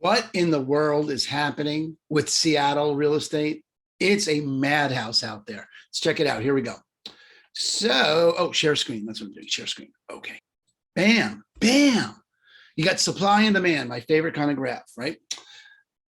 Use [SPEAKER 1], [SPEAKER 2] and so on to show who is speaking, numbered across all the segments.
[SPEAKER 1] what in the world is happening with Seattle real estate? It's a madhouse out there. Let's check it out. Here we go. So, oh, share screen. That's what I'm doing. Share screen. Okay. Bam, bam. You got supply and demand, my favorite kind of graph, right?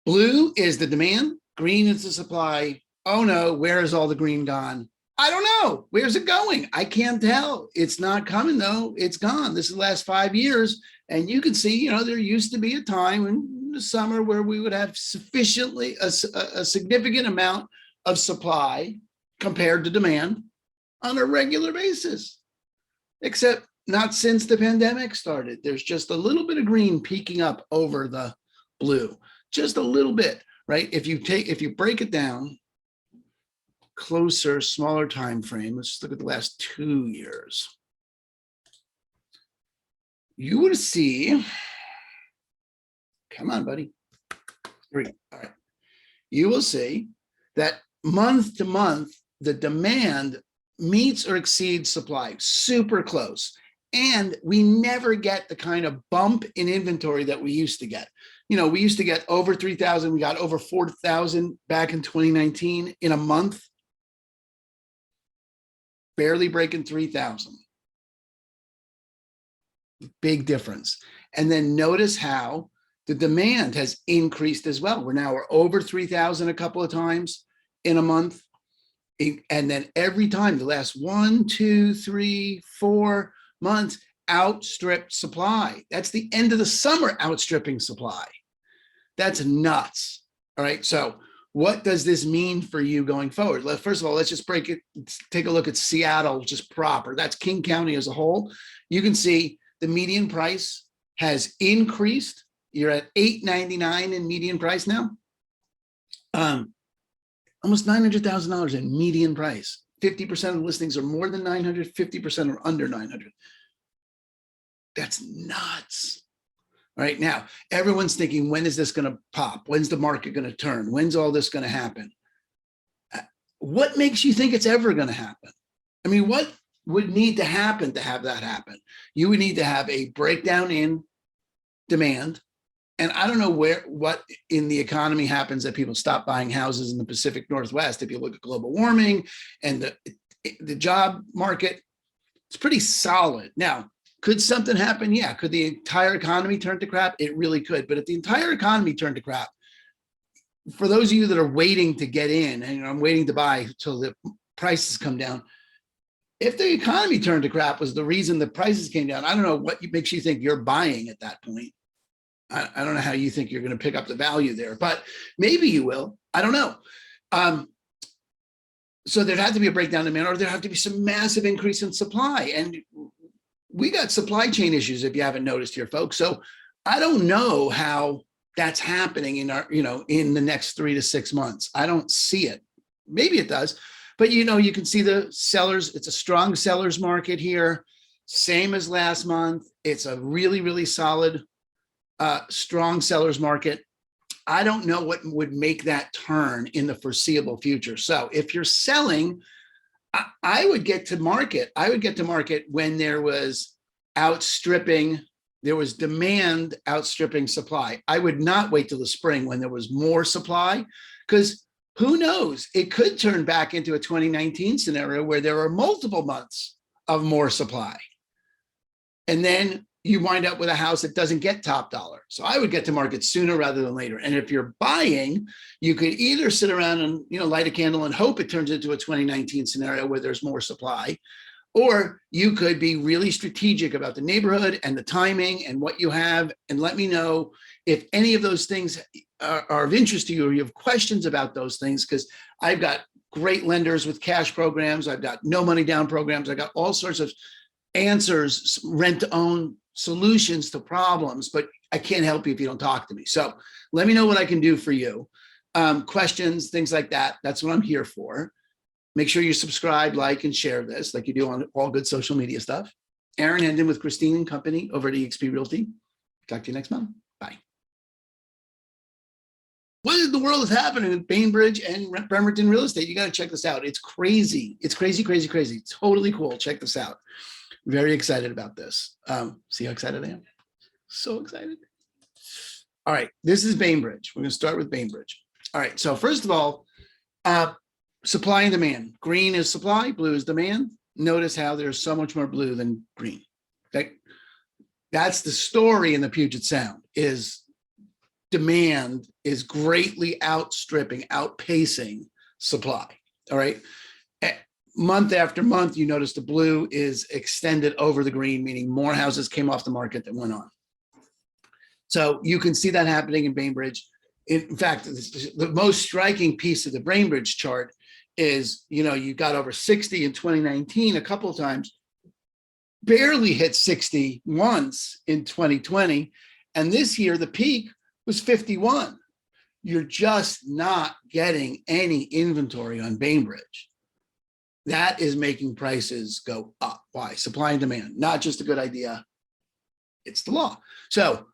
[SPEAKER 1] Blue is the demand. Green is the supply. Oh no, where is all the green gone? I don't know. Where's it going? I can't tell. It's not coming though. It's gone. This is the last 5 years. And you can see, there used to be a time in the summer where we would have sufficiently a significant amount of supply compared to demand on a regular basis, except not since the pandemic started. There's just a little bit of green peeking up over the blue, just a little bit, right? If you break it down closer, smaller time frame, let's look at the last 2 years. You would see, come on, buddy. Here we go. All right. You will see that month to month, the demand meets or exceeds supply, super close. And we never get the kind of bump in inventory that we used to get. We used to get over 3,000. We got over 4,000 back in 2019 in a month, barely breaking 3,000. Big difference. And then notice how the demand has increased as well. We're over 3,000 a couple of times in a month. And then every time the last 1, 2, 3, 4 months outstripped supply. That's the end of the summer outstripping supply. That's nuts. All right. So what does this mean for you going forward? First of all, let's just break it. Take a look at Seattle just proper. That's King County as a whole. You can see the median price has increased. You're at $899 in median price now. Almost $900,000 in median price. 50% of the listings are more than 900, 50% are under 900. That's nuts. All right, now everyone's thinking, when is this going to pop? When's the market going to turn? When's all this going to happen? What makes you think it's ever going to happen? I mean, what would need to happen to have that happen? You would need to have a breakdown in demand. And I don't know what in the economy happens that people stop buying houses in the Pacific Northwest. If you look at global warming and the job market, it's pretty solid. Now, could something happen? Yeah. Could the entire economy turn to crap? It really could. But if the entire economy turned to crap, for those of you that are waiting to get in, and I'm waiting to buy till the prices come down, if the economy turned to crap was the reason the prices came down, I don't know what makes you think you're buying at that point. I don't know how you think you're going to pick up the value there, but maybe you will. I don't know. So there'd have to be a breakdown in demand, or there'd have to be some massive increase in supply. And we got supply chain issues, if you haven't noticed here, folks. So I don't know how that's happening in our, in the next 3 to 6 months. I don't see it. Maybe it does, but you can see the sellers. It's a strong sellers market here. Same as last month. It's a really, really solid, strong sellers market. I don't know what would make that turn in the foreseeable future. So if you're selling, I would get to market. I would get to market when there was demand outstripping supply. I would not wait till the spring when there was more supply, because who knows? It could turn back into a 2019 scenario where there are multiple months of more supply. And then you wind up with a house that doesn't get top dollar. So I would get to market sooner rather than later. And if you're buying, you could either sit around and light a candle and hope it turns into a 2019 scenario where there's more supply, or you could be really strategic about the neighborhood and the timing and what you have. And let me know if any of those things are of interest to you, or you have questions about those things, because I've got great lenders with cash programs. I've got no money down programs. I've got all sorts of answers, rent to own solutions to problems, but I can't help you if you don't talk to me. So let me know what I can do for you. Questions, things like that. That's what I'm here for. Make sure you subscribe, like, and share this like you do on all good social media stuff. Aaron Hendon with Christine and Company over at eXp Realty. Talk to you next month. Bye. What in the world is happening with Bainbridge and Bremerton real estate? You got to check this out. It's crazy. It's crazy, crazy, crazy. It's totally cool. Check this out. Very excited about this. See how excited I am? So excited. All right, this is Bainbridge. We're going to start with Bainbridge. All right, so first of all, supply and demand. Green is supply, blue is demand. Notice how there's so much more blue than green. Okay? That's the story in the Puget Sound, is demand is greatly outpacing supply. All right. Month after month, you notice the blue is extended over the green, meaning more houses came off the market than went on. So you can see that happening in Bainbridge. In fact, the most striking piece of the Bainbridge chart is, you got over 60 in 2019 a couple of times, barely hit 60 once in 2020. And this year, the peak was 51. You're just not getting any inventory on Bainbridge. That is making prices go up. Why? Supply and demand, not just a good idea. It's the law. So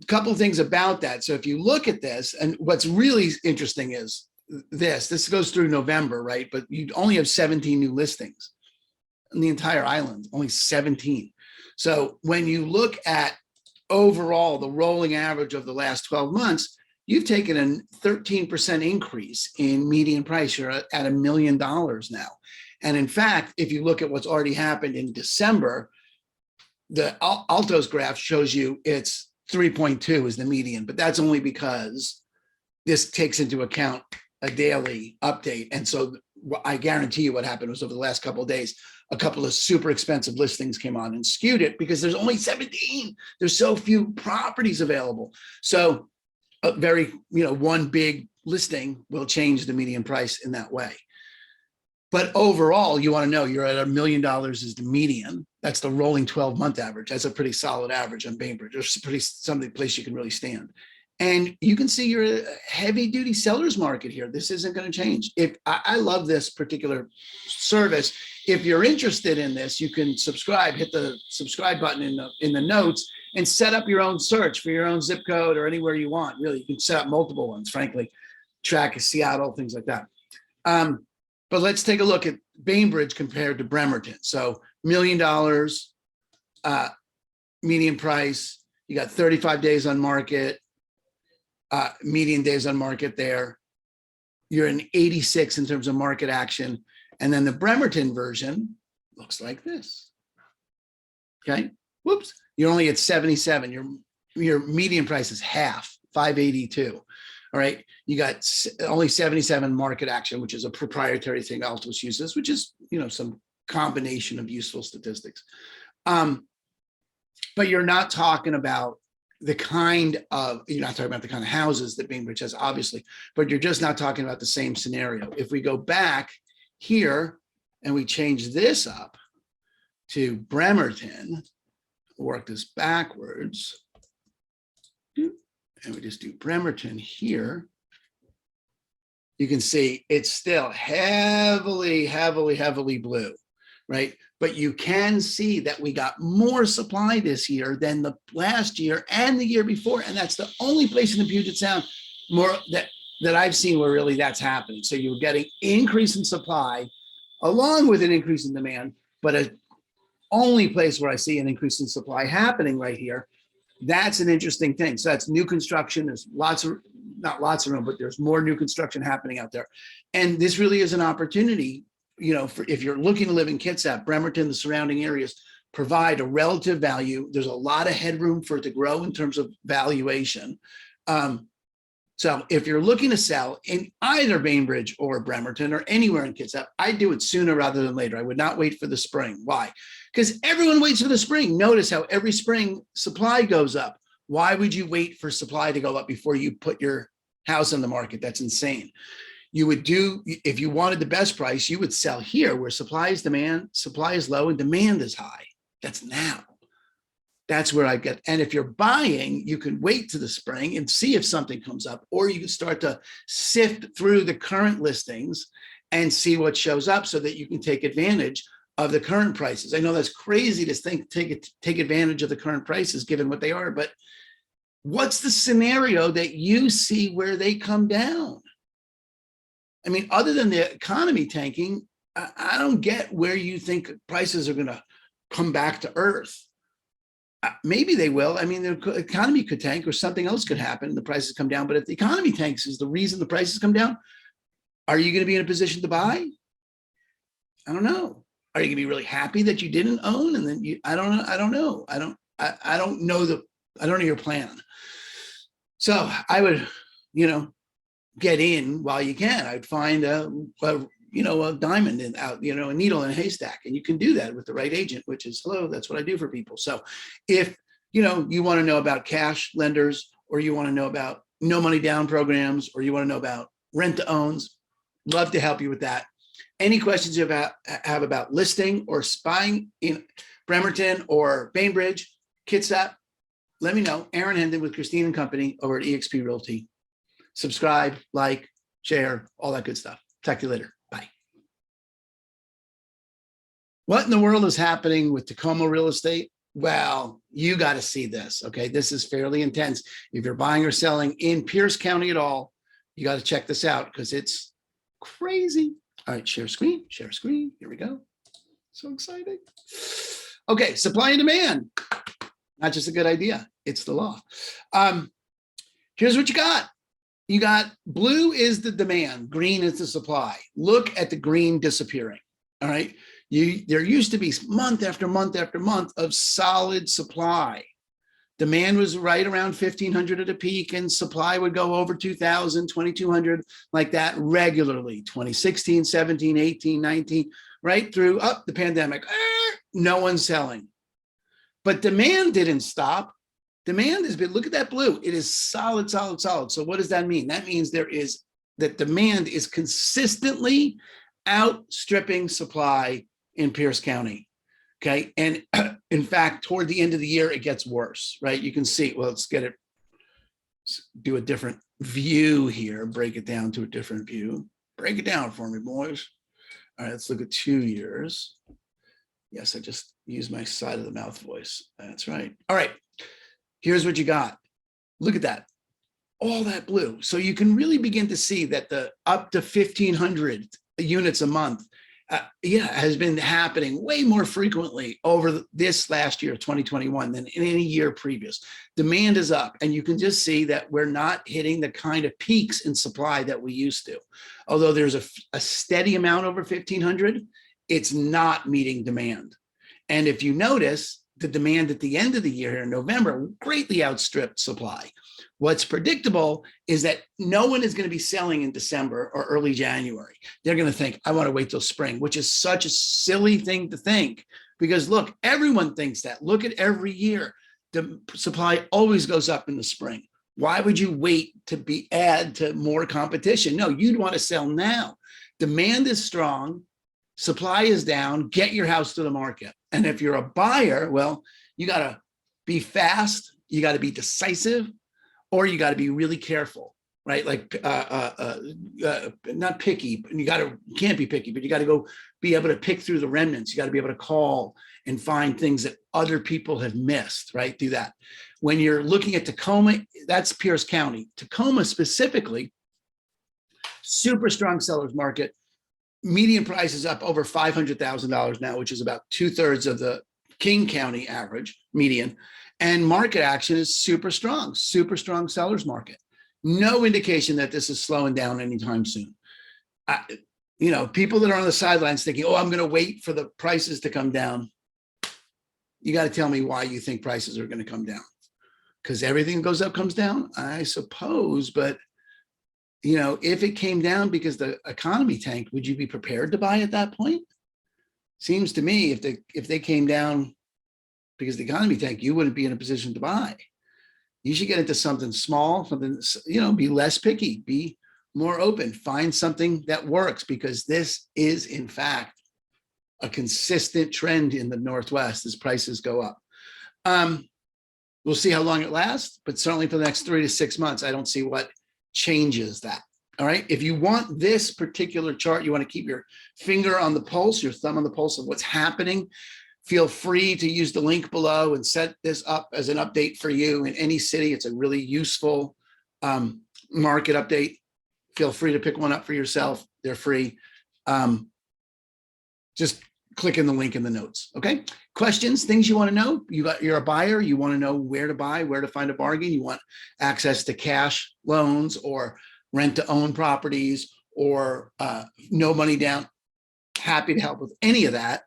[SPEAKER 1] a couple of things about that. So if you look at this, and what's really interesting is this goes through November, right? But you only have 17 new listings on the entire island, only 17. So when you look at overall the rolling average of the last 12 months, you've taken a 13% increase in median price. You're at $1 million now. And in fact, if you look at what's already happened in December, the Altos graph shows you it's 3.2 is the median, but that's only because this takes into account a daily update. And so I guarantee you what happened was over the last couple of days, a couple of super expensive listings came on and skewed it because there's only 17. There's so few properties available. So a very, one big listing will change the median price in that way. But overall, you want to know you're at $1 million is the median. That's the rolling 12-month average. That's a pretty solid average on Bainbridge. There's some place you can really stand. And you can see you're a heavy-duty seller's market here. This isn't going to change. I love this particular service. If you're interested in this, you can subscribe. Hit the subscribe button in the notes and set up your own search for your own zip code or anywhere you want. Really, you can set up multiple ones. Frankly, track Seattle, things like that. But let's take a look at Bainbridge compared to Bremerton. So $1 million median price. You got 35 days on market. Median days on market there. You're in 86 in terms of market action. And then the Bremerton version looks like this. Okay. Whoops. You're only at 77. Your median price is half, 582. All right. You got only 77 market action, which is a proprietary thing Altos uses, which is, some combination of useful statistics. But you're not talking about you're not talking about the kind of houses that Bainbridge has, obviously, but you're just not talking about the same scenario. If we go back here and we change this up to Bremerton, work this backwards, and we just do Bremerton here, you can see it's still heavily blue, right? But you can see that we got more supply this year than the last year and the year before. And that's the only place in the Puget Sound that I've seen where really that's happening. So you're getting increase in supply along with an increase in demand, but a only place where I see an increase in supply happening right here. That's an interesting thing. So that's new construction. There's not lots of room, but there's more new construction happening out there. And this really is an opportunity, if you're looking to live in Kitsap, Bremerton, the surrounding areas provide a relative value. There's a lot of headroom for it to grow in terms of valuation. So if you're looking to sell in either Bainbridge or Bremerton or anywhere in Kitsap, I'd do it sooner rather than later. I would not wait for the spring. Why? Because everyone waits for the spring. Notice how every spring supply goes up. Why would you wait for supply to go up before you put your house on the market? That's insane. You would if you wanted the best price, you would sell here where supply is low and demand is high. That's now. That's where I get. And if you're buying, you can wait to the spring and see if something comes up, or you can start to sift through the current listings and see what shows up so that you can take advantage of the current prices. I know that's crazy to think, take advantage of the current prices given what they are, but what's the scenario that you see where they come down? I mean, other than the economy tanking, I don't get where you think prices are going to come back to earth. Maybe they will. I mean, the economy could tank or something else could happen and the prices come down. But if the economy tanks is the reason the prices come down, are you going to be in a position to buy? I don't know. Are you going to be really happy that you didn't own? And then I don't know. I don't know. I don't know I don't know your plan. So I would, get in while you can. I'd find a diamond out, a needle in a haystack. And you can do that with the right agent, which is, hello, that's what I do for people. So if, you want to know about cash lenders, or you want to know about no money down programs, or you want to know about rent to owns, love to help you with that. Any questions you have about listing or buying in Bremerton or Bainbridge, Kitsap, let me know. Aaron Hendon with Christine and Company over at eXp Realty. Subscribe, like, share, all that good stuff. Talk to you later. Bye. What in the world is happening with Tacoma real estate? Well, you got to see this. Okay. This is fairly intense. If you're buying or selling in Pierce County at all, you got to check this out because it's crazy. All right. Share screen. Share screen. Here we go. So exciting. Okay. Supply and demand. Not just a good idea. It's the law. Here's what you got. You got blue is the demand, green is the supply. Look at the green disappearing. All right. There used to be month after month after month of solid supply. Demand was right around 1,500 at a peak, and supply would go over 2,000, 2,200 like that regularly. 2016, 17, 18, 19, right through up the pandemic. No one's selling. But demand didn't stop. Demand has been, look at that blue. It is solid, solid, solid. So what does that mean? That means that demand is consistently outstripping supply in Pierce County. Okay. And in fact, toward the end of the year, it gets worse, right? You can see, well, let's do a different view here, break it down to a different view. Break it down for me, boys. All right, let's look at 2 years. Yes, I just used my side of the mouth voice. That's right. All right. Here's what you got. Look at that. All that blue. So you can really begin to see that the up to 1,500 units a month, has been happening way more frequently over this last year, 2021, than in any year previous. Demand is up, and you can just see that we're not hitting the kind of peaks in supply that we used to. Although there's a steady amount over 1,500, it's not meeting demand. And if you notice, the demand at the end of the year in November greatly outstripped supply. What's predictable is that no one is going to be selling in December or early January. They're going to think, I want to wait till spring, which is such a silly thing to think, because look, everyone thinks that. Look at every year. The supply always goes up in the spring. Why would you wait to add to more competition? No, you'd want to sell now. Demand is strong. Supply is down. Get your house to the market. And if you're a buyer, well, you got to be fast. You got to be decisive, or you got to be really careful, right? Like not picky. You can't be picky, but you got to go be able to pick through the remnants. You got to be able to call and find things that other people have missed, right? Do that. When you're looking at Tacoma, that's Pierce County. Tacoma specifically, super strong sellers market. Median price is up over $500,000 now, which is about 2/3 of the King County average median. And market action is super strong sellers market. No indication that this is slowing down anytime soon. People that are on the sidelines thinking, oh, I'm going to wait for the prices to come down. You got to tell me why you think prices are going to come down. Because everything goes up, comes down, I suppose. But if it came down because the economy tanked, would you be prepared to buy at that point? Seems to me if they came down because the economy tanked, you wouldn't be in a position to buy. You should get into something small, be less picky, be more open, find something that works, because this is in fact a consistent trend in the Northwest as prices go up. We'll see how long it lasts, but certainly for the next 3 to 6 months, I don't see what changes that. All right. If you want this particular chart, you want to keep your finger on the pulse, your thumb on the pulse of what's happening, feel free to use the link below and set this up as an update for you in any city. It's a really useful market update. Feel free to pick one up for yourself. They're free. Just click in the link in the notes. Okay. Questions, things you want to know. You're a buyer. You want to know where to buy, where to find a bargain. You want access to cash loans or rent to own properties or no money down. Happy to help with any of that.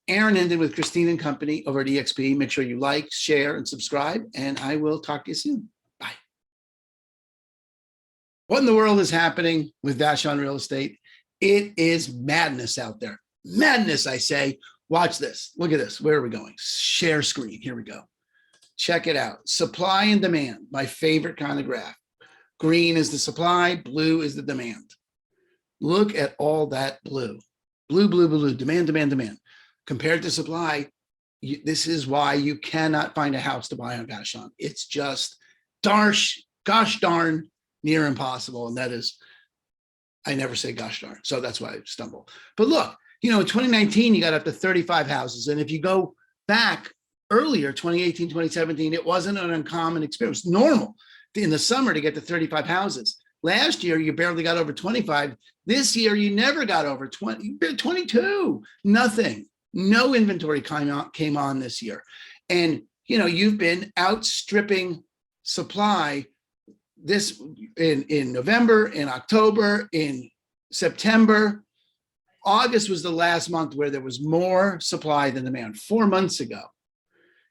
[SPEAKER 1] Aaron Hendon with Christine and Company over at EXP. Make sure you like, share, and subscribe, and I will talk to you soon. Bye. What in the world is happening with Vashon Real Estate? It is madness out there. Madness, I say. Watch this. Look at this. Where are we going? Share screen. Here we go. Check it out. Supply and demand, my favorite kind of graph. Green is the supply, blue is the demand. Look at all that blue. Blue, blue, blue, demand, demand, demand. Compared to supply, this is why you cannot find a house to buy on Vashon. It's just gosh darn near impossible. And that is, I never say gosh darn. So that's why I stumble. But look, in 2019, you got up to 35 houses. And if you go back earlier, 2018, 2017, it wasn't an uncommon experience. Normal in the summer to get to 35 houses. Last year, you barely got over 25. This year, you never got over 20, 22, nothing. No inventory came on this year. And, you've been outstripping supply this in November, in October, in September. August was the last month where there was more supply than demand, 4 months ago.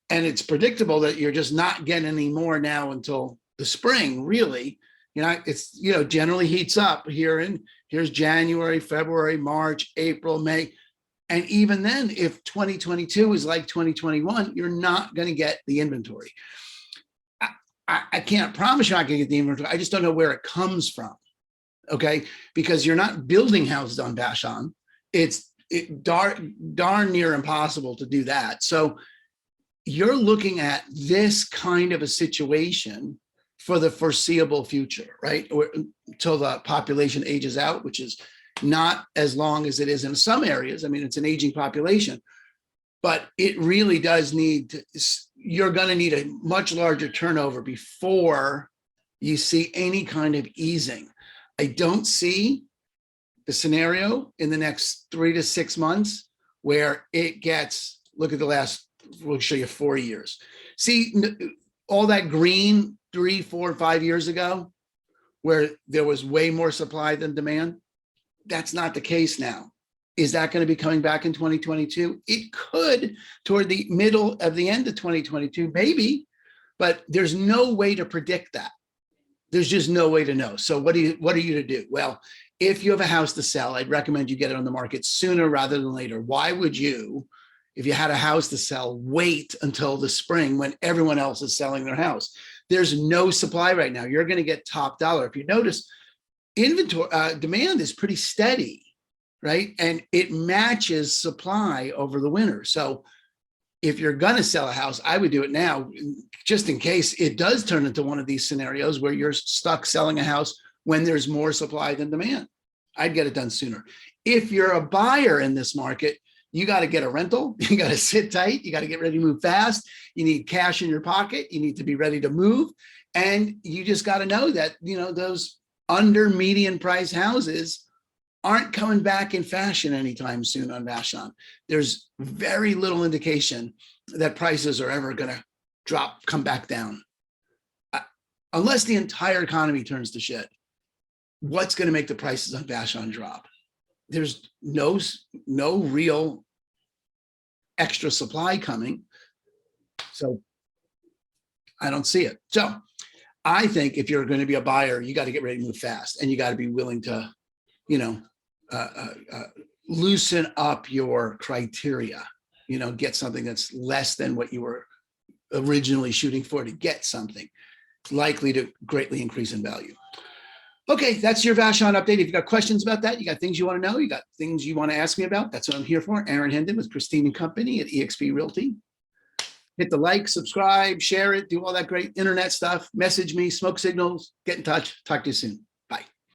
[SPEAKER 1] And it's predictable that you're just not getting any more now until the spring, really. It's, generally heats up here's January, February, March, April, May. And even then, if 2022 is like 2021, you're not going to get the inventory. I can't promise you're not going to get the inventory. I just don't know where it comes from. Okay. Because you're not building houses on Vashon. It's darn near impossible to do that. So you're looking at this kind of a situation for the foreseeable future, right? Until the population ages out, which is not as long as it is in some areas. I mean, it's an aging population, but it really does you're going to need a much larger turnover before you see any kind of easing. I don't see the scenario in the next 3 to 6 months where it gets, look at the last, we'll show you 4 years. See all that green 3, 4, 5 years ago, where there was way more supply than demand. That's not the case now. Is that going to be coming back in 2022? It could toward the middle of the end of 2022, maybe, but there's no way to predict that. There's just no way to know. So what are you to do? Well, if you have a house to sell, I'd recommend you get it on the market sooner rather than later. Why would you, if you had a house to sell, wait until the spring when everyone else is selling their house? There's no supply right now. You're going to get top dollar. If you notice, inventory demand is pretty steady, right? And it matches supply over the winter. So if you're going to sell a house, I would do it now, just in case it does turn into one of these scenarios where you're stuck selling a house when there's more supply than demand. I'd get it done sooner. If you're a buyer in this market, you got to get a rental. You got to sit tight. You got to get ready to move fast. You need cash in your pocket. You need to be ready to move. And you just got to know that, those under median price houses aren't coming back in fashion anytime soon on Vashon. There's very little indication that prices are ever going to come back down. Unless the entire economy turns to shit, what's going to make the prices on Vashon drop? There's no real extra supply coming. So I don't see it. So I think if you're going to be a buyer, you got to get ready to move fast, and you got to be willing to, loosen up your criteria, get something that's less than what you were originally shooting for to get something. It's likely to greatly increase in value. Okay, that's your Vashon update. If you got questions about that, you got things you want to know, you got things you want to ask me about, that's what I'm here for. Aaron Hendon with Christine and Company at eXp Realty. Hit the like, subscribe, share it, do all that great internet stuff. Message me, smoke signals, get in touch. Talk to you soon.